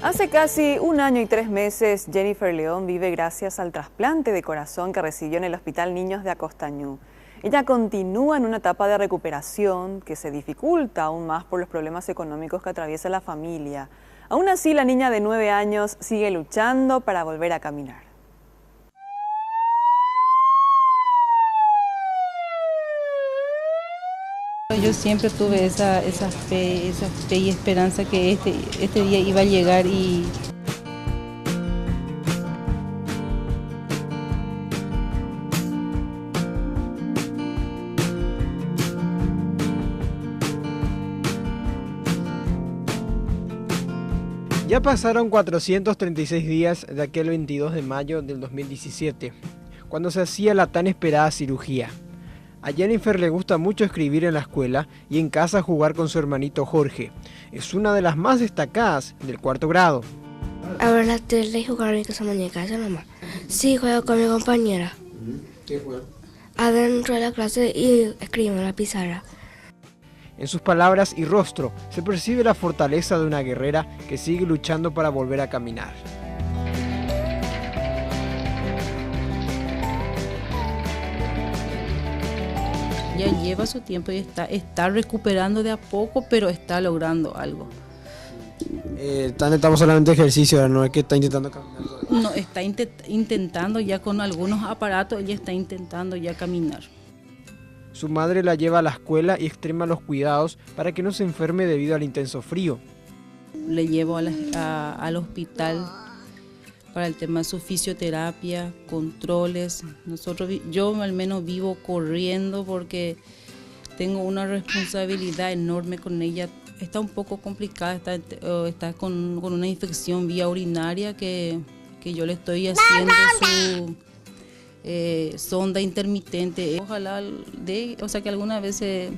Hace casi 1 año y 3 meses, Jennifer León vive gracias al trasplante de corazón que recibió en el Hospital Niños de Acostañú. Ella continúa en una etapa de recuperación que se dificulta aún más por los problemas económicos que atraviesa la familia. Aún así, la niña de 9 años sigue luchando para volver a caminar. Yo siempre tuve esa fe y esperanza que este día iba a llegar y Ya pasaron 436 días de aquel 22 de mayo del 2017, cuando se hacía la tan esperada cirugía. A Jennifer le gusta mucho escribir en la escuela y en casa jugar con su hermanito Jorge. Es una de las más destacadas del 4º grado. A ver la tele y jugar a esa muñeca, esa mamá. Sí, juego con mi compañera. ¿Qué juego? Adentro de la clase y escribo en la pizarra. En sus palabras y rostro se percibe la fortaleza de una guerrera que sigue luchando para volver a caminar. ya lleva su tiempo y está recuperando de a poco, pero está logrando algo. Está en etapa solamente de ejercicio, no es que está intentando caminar. No, está intentando ya con algunos aparatos, ella está intentando ya caminar. Su madre la lleva a la escuela y extrema los cuidados para que no se enferme debido al intenso frío. Le llevo al hospital para el tema de su fisioterapia, controles. Yo al menos vivo corriendo porque tengo una responsabilidad enorme con ella. Está un poco complicada, está con una infección vía urinaria que yo le estoy haciendo su sonda intermitente. Ojalá que alguna vez se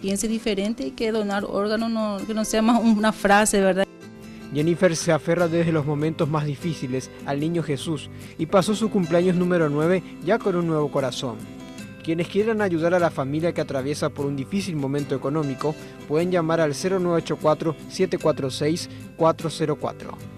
piense diferente y que donar órganos que no sea más una frase, ¿verdad? Jennifer se aferra desde los momentos más difíciles al niño Jesús y pasó su cumpleaños número 9 ya con un nuevo corazón. Quienes quieran ayudar a la familia que atraviesa por un difícil momento económico pueden llamar al 0984 746 404.